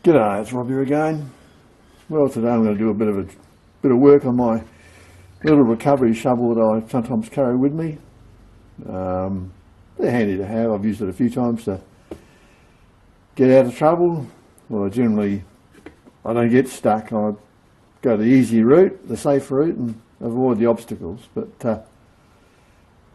G'day, it's Rob here again. Well, today I'm going to do a bit of work on my little recovery shovel that I sometimes carry with me. They're handy to have. I've used it a few times to get out of trouble. Well, I don't get stuck. I go the easy route, the safe route, and avoid the obstacles. But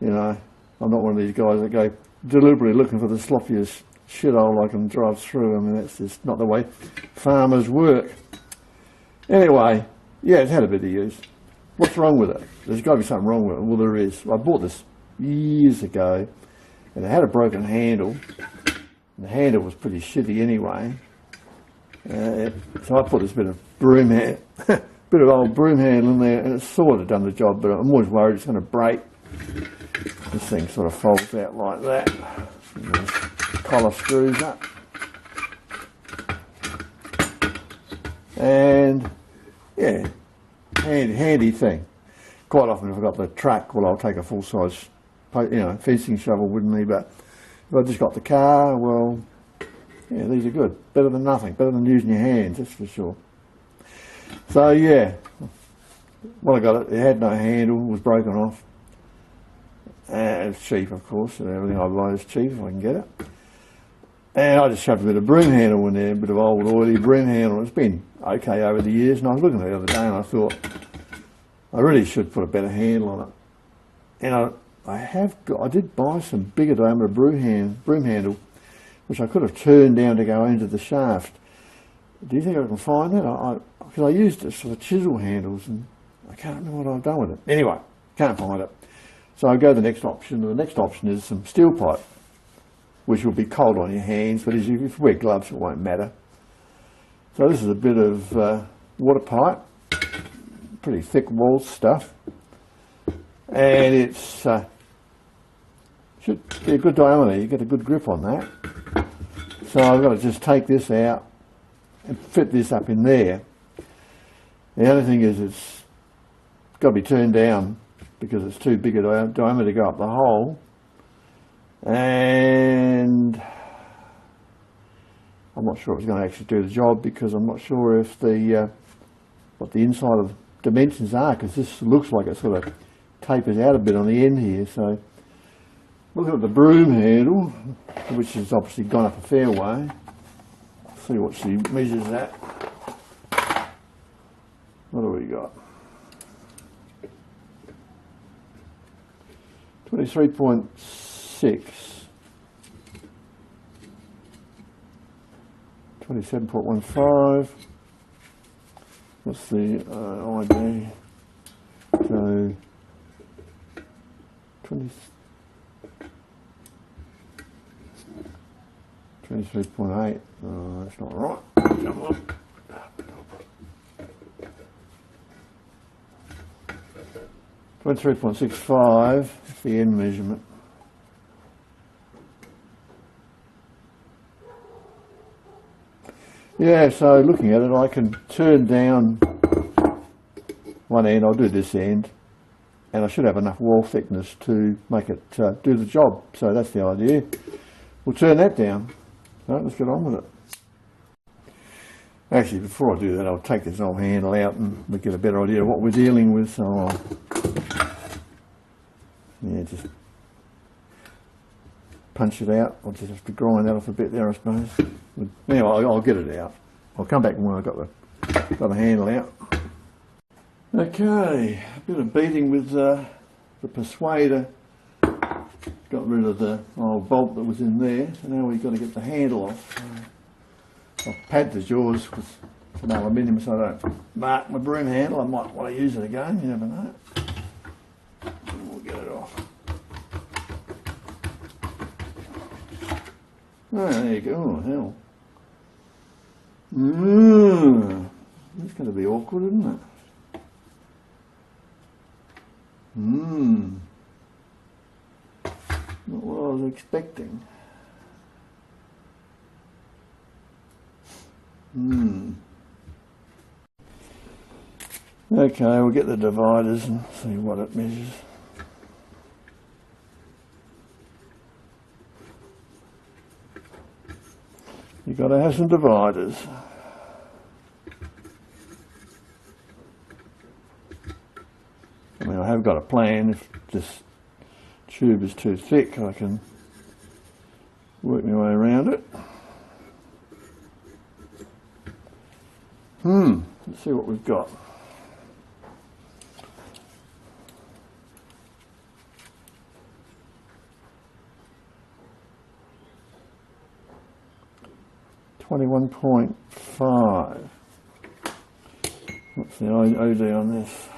you know, I'm not one of these guys that go deliberately looking for the sloppiest shithole I can drive through. I mean, that's just not the way farmers work. Anyway, yeah, it's had a bit of use. What's wrong with it? There's got to be something wrong with it. Well, there is. I bought this years ago, and it had a broken handle. The handle was pretty shitty anyway. So I put this bit of bit of old broom handle in there, and it sort of done the job, but I'm always worried it's going to break. This thing sort of folds out like that. And the collar screws up. And yeah, handy thing. Quite often if I've got the truck, well, I'll take a full-size, fencing shovel with me, but if I've just got the car, well, yeah, these are good. Better than nothing. Better than using your hands, that's for sure. So yeah, when I got it, it had no handle, it was broken off. It's cheap, of course, and everything I buy is cheap if I can get it. And I just shoved a bit of broom handle in there, a bit of old oily broom handle. It's been okay over the years, and I was looking at it the other day and I thought, I really should put a better handle on it. And I did buy some bigger diameter broom handle, which I could have turned down to go into the shaft. Do you think I can find that? Because I used it for the chisel handles, and I can't remember what I've done with it. Anyway, can't find it. So I go to the next option, and the next option is some steel pipe, which will be cold on your hands, but if you wear gloves it won't matter. So this is a bit of water pipe, pretty thick walled stuff, and it's should be a good diameter. You get a good grip on that. So I've got to just take this out and fit this up in there. The only thing is it's got to be turned down because it's too big a diameter to go up the hole, and I'm not sure it's going to actually do the job because I'm not sure if what the inside of dimensions are, because this looks like it sort of tapers out a bit on the end here. So looking at the broom handle, which has obviously gone up a fair way, see what she measures at. What do we got? 23.6, 27.15. What's the ID? So 23.8. That's not right. Come on. 23.65 is the end measurement. Yeah, so looking at it, I can turn down one end, I'll do this end, and I should have enough wall thickness to make it do the job. So that's the idea. We'll turn that down. So let's get on with it. Actually, before I do that, I'll take this old handle out and we'll get a better idea of what we're dealing with. So I'll just punch it out. I'll just have to grind that off a bit there, I suppose. Anyway, I'll get it out. I'll come back when I've got the handle out. Okay, a bit of beating with the persuader. Got rid of the old bolt that was in there. So now we've got to get the handle off. I've padded the jaws with some aluminium so I don't mark my broom handle. I might want to use it again, you never know. We'll get it off. Oh, there you go. Oh, hell. That's going to be awkward, isn't it? Not what I was expecting. Okay, we'll get the dividers and see what it measures. You've got to have some dividers. I mean, I have got a plan. If this tube is too thick, I can work my way around it. Let's see what we've got. .5. What's the OD on this?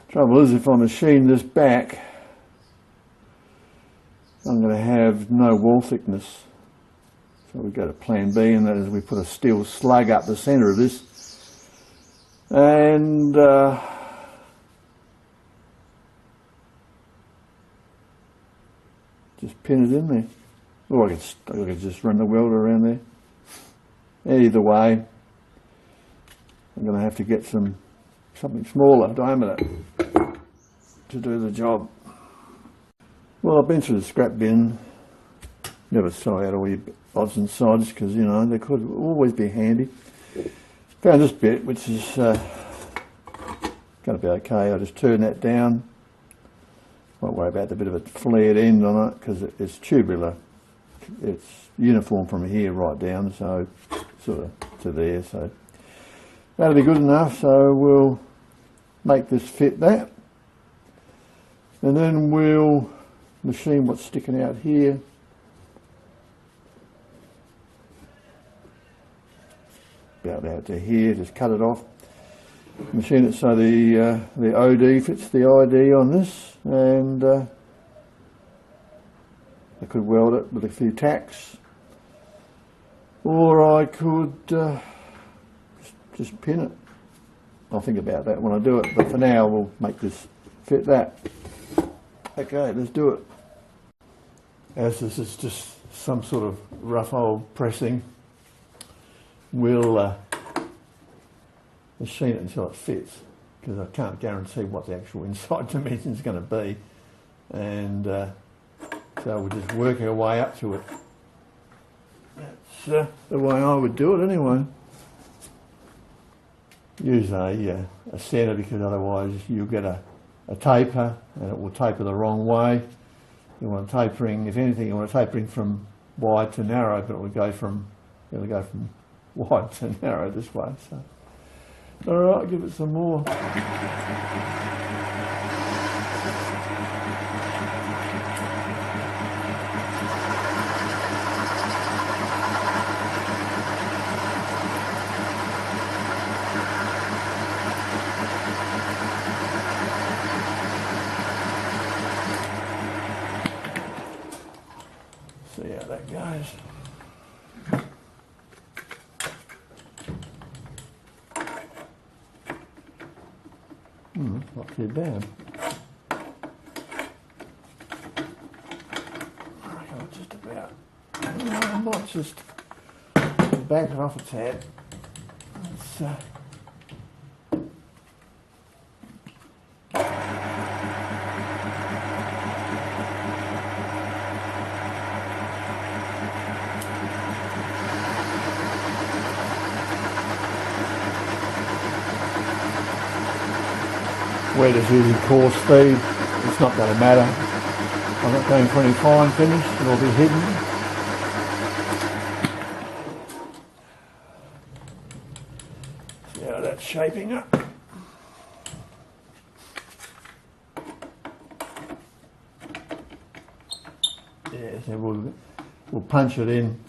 Trouble is, if I machine this back, I'm going to have no wall thickness. So we go to plan B, and that is we put a steel slug up the centre of this, and just pin it in there. Or I could just run the welder around there. Either way, I'm going to have to get something smaller diameter to do the job. Well, I've been through the scrap bin. Never saw out all your odds and sods because, you know, they could always be handy. Found this bit, which is going to be okay. I'll just turn that down. Won't worry about the bit of a flared end on it because it's tubular. It's uniform from here right down, so sort of to there. So that'll be good enough. So we'll make this fit that, and then we'll machine what's sticking out here. About out to here. Just cut it off. Machine it so the OD fits the ID on this, and I could weld it with a few tacks, or I could just pin it. I'll think about that when I do it, but for now we'll make this fit that. Okay, let's do it. As this is just some sort of rough old pressing, we'll machine it until it fits, because I can't guarantee what the actual inside dimension is going to be, and so we'll just work our way up to it. That's the way I would do it anyway. Use a centre, because otherwise you'll get a taper and it will taper the wrong way. You want tapering, if anything, you want tapering from wide to narrow, but it'll go from wide to narrow this way. So, all right, give it some more. See how that goes. Not too bad. Just about. I might just back it off a tad. Let's, we're just using coarse speed, it's not going to matter. I'm not going for any fine finish, it'll be hidden. See how that's shaping up. Yeah, so we'll punch it in.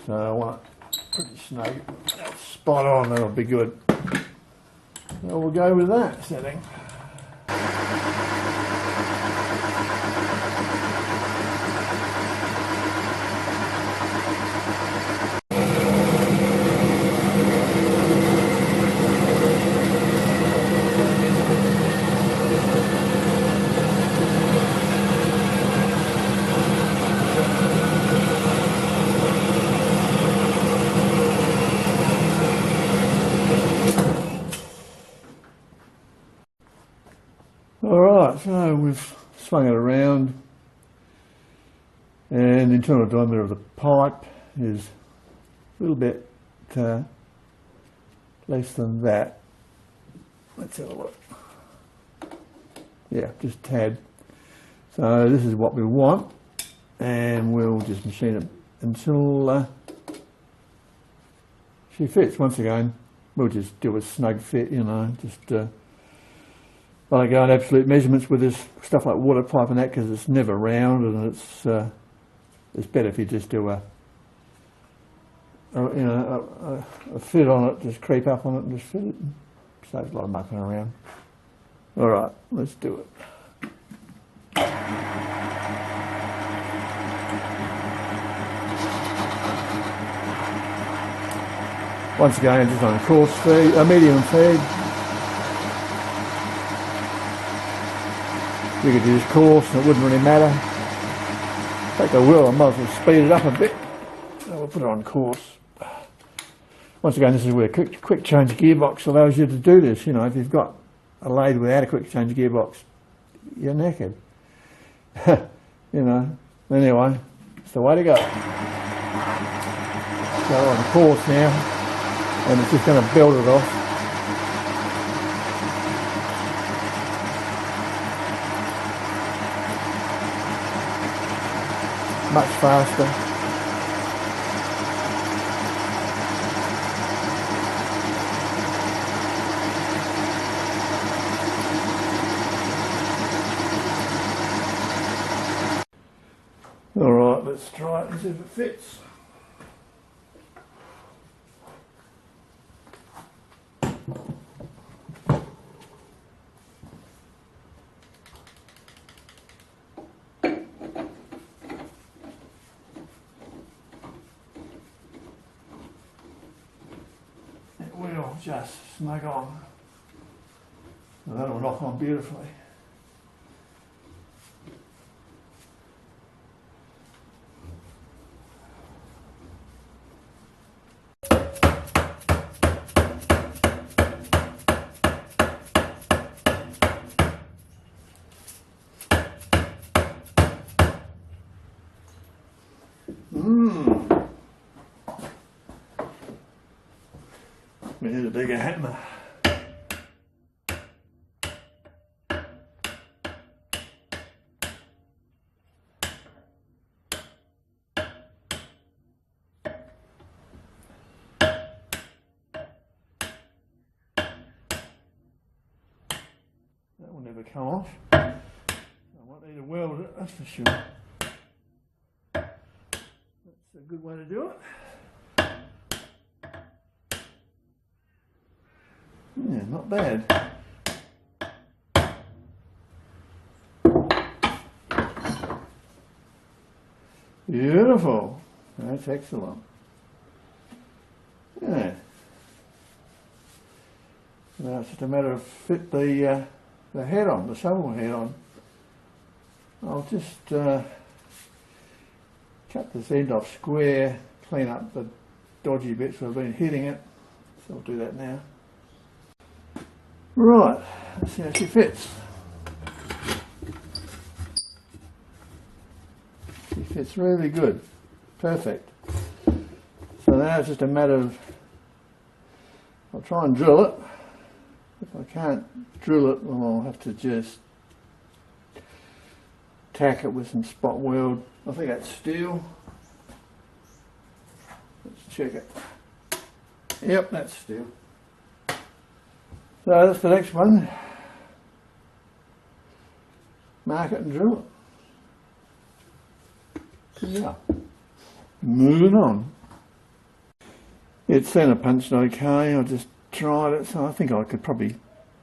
So I want it pretty snug. That's spot on, that'll be good. So we'll go with that setting. Alright, so we've swung it around, and the internal diameter of the pipe is a little bit less than that. Let's have a look. Yeah, just a tad. So this is what we want, and we'll just machine it until she fits. Once again, we'll just do a snug fit, you know, just I don't go on absolute measurements with this stuff like water pipe and that, because it's never round, and it's better if you just do a fit on it, just creep up on it and just fit it. Saves a lot of mucking around. All right, let's do it. Once again, just on a coarse feed, a medium feed. You could use coarse and it wouldn't really matter. In fact, I will. I might as well speed it up a bit. We'll put it on coarse. Once again, this is where quick change gearbox allows you to do this. You know, if you've got a lathe without a quick change gearbox, you're knackered. You know. Anyway, it's the way to go. Go on coarse now, and it's just going to build it off. Much faster. All right, let's try it and see if it fits. It will just snug on. Well, that'll knock on beautifully. We need a bigger hammer. That will never come off. I won't need to weld it, that's for sure. That's a good way to do it. Yeah, not bad. Beautiful. That's excellent. Yeah. Now it's just a matter of fit the head on, the shovel head on. I'll just cut this end off square, clean up the dodgy bits that have been hitting it. So I'll do that now. Right, let's see how she fits. She fits really good. Perfect. So now it's just a matter of, I'll try and drill it. If I can't drill it, well, I'll have to just tack it with some spot weld. I think that's steel. Let's check it. Yep, that's steel. So that's the next one. Mark it and drill it. Yeah. Moving on. It's centre punched okay. I just tried it, so I think I could probably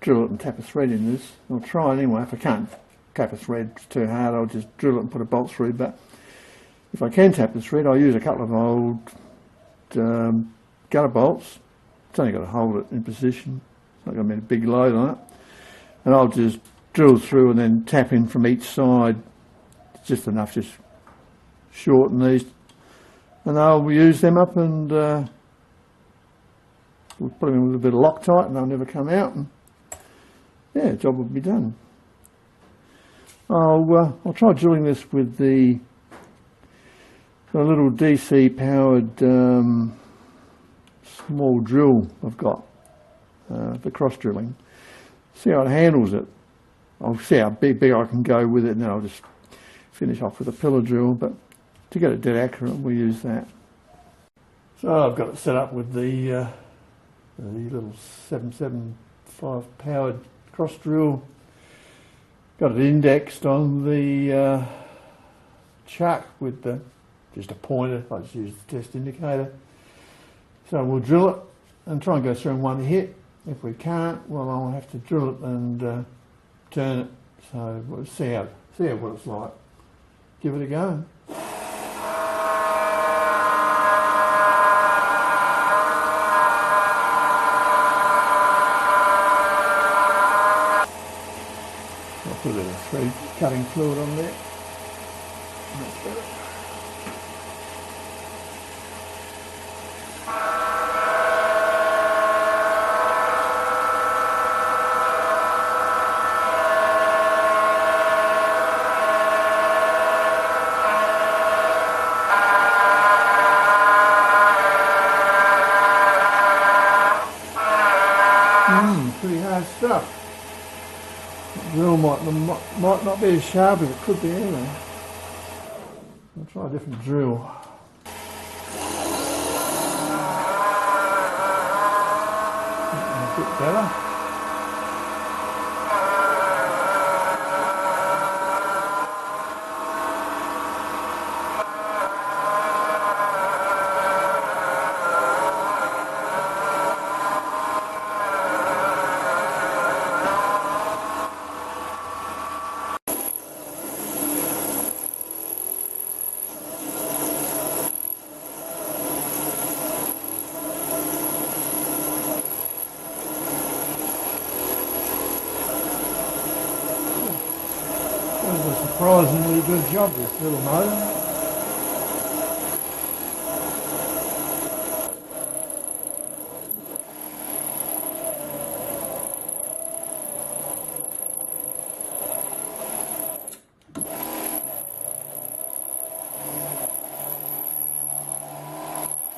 drill it and tap a thread in this. I'll try it anyway. If I can't tap a thread, it's too hard, I'll just drill it and put a bolt through. But if I can tap the thread, I'll use a couple of old gutter bolts. It's only got to hold it in position. Not going to be a big load on it, and I'll just drill through and then tap in from each side. It's just enough, just shorten these, and I'll use them up, and we'll put them in with a bit of Loctite, and they'll never come out. And yeah, the job will be done. I'll try drilling this with the little DC powered small drill I've got. the cross drilling. See how it handles it. I'll see how big I can go with it, and then I'll just finish off with a pillar drill. But to get it dead accurate, we use that. So I've got it set up with the little 775 powered cross drill. Got it indexed on the chuck with just a pointer. I just use the test indicator. So we'll drill it and try and go through in one hit. If we can't, well, I'll have to drill it and turn it. So we'll see what it's like. Give it a go. I'll put a bit of thread cutting fluid on there. That's better. Pretty hard stuff. The drill might not be as sharp as it could be either. I'll try a different drill. A bit better. That was a surprisingly good job, this little motor.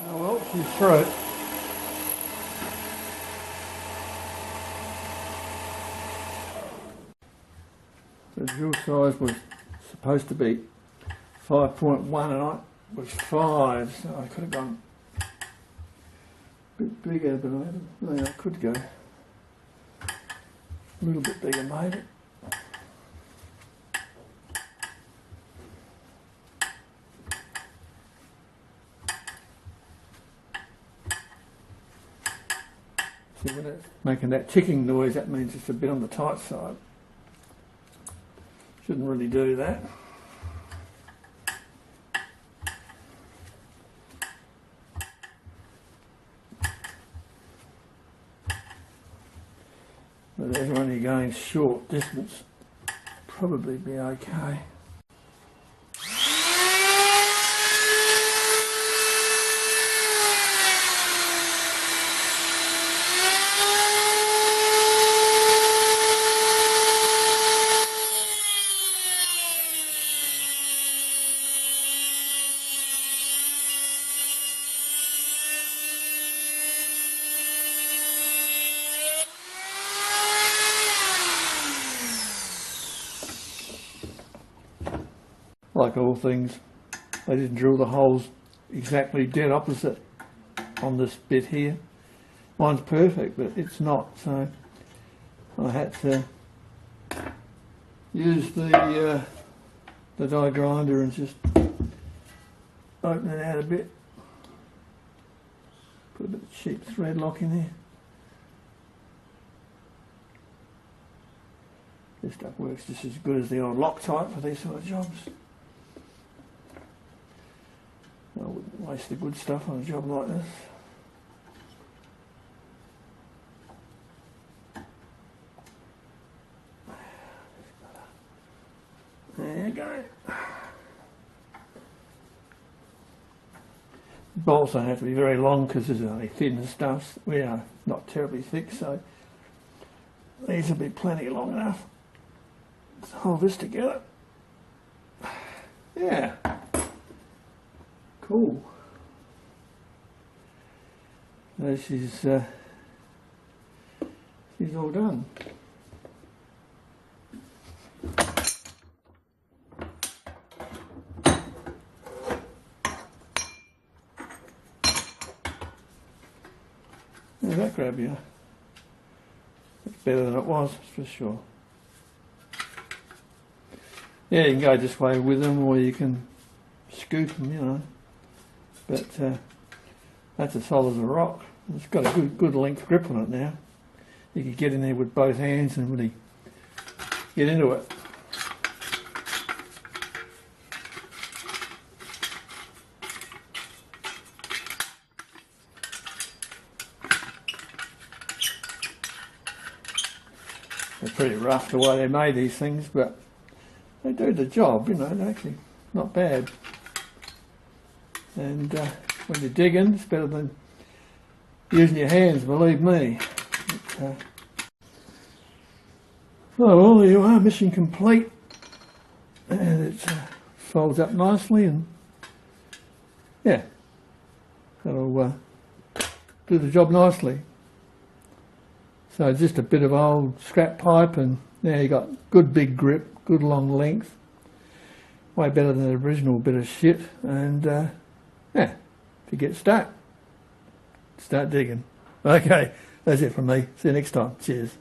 Oh well, she's through it. The drill size was supposed to be 5.1 and I was 5, so I could have gone a bit bigger, but I could go a little bit bigger maybe. See, when it's making that ticking noise, that means it's a bit on the tight side. Shouldn't really do that. But as when you're going short distance, probably be okay. Like all things, they didn't drill the holes exactly dead opposite on this bit here. Mine's perfect, but it's not, so I had to use the die grinder and just open it out a bit. Put a bit of cheap thread lock in there. This stuff works just as good as the old Loctite for these sort of jobs. I wouldn't waste the good stuff on a job like this. There you go. Bolts don't have to be very long because this is only thin stuff. We are not terribly thick, so these will be plenty long enough to hold this together. Yeah. Cool. This is all done. How's that grab you? It's better than it was, for sure. Yeah, you can go this way with them, or you can scoop them, you know. But that's as solid as a rock. It's got a good length grip on it now. You can get in there with both hands and really get into it. They're pretty rough the way they made these things, but they do the job, you know. They're actually not bad. And when you're digging, it's better than using your hands, believe me. But, oh well, there you are, mission complete. And it folds up nicely, and yeah, that'll do the job nicely. So just a bit of old scrap pipe, and now you got good big grip, good long length, way better than the original bit of shit. And yeah, if you get stuck, start digging. Okay, that's it from me. See you next time. Cheers.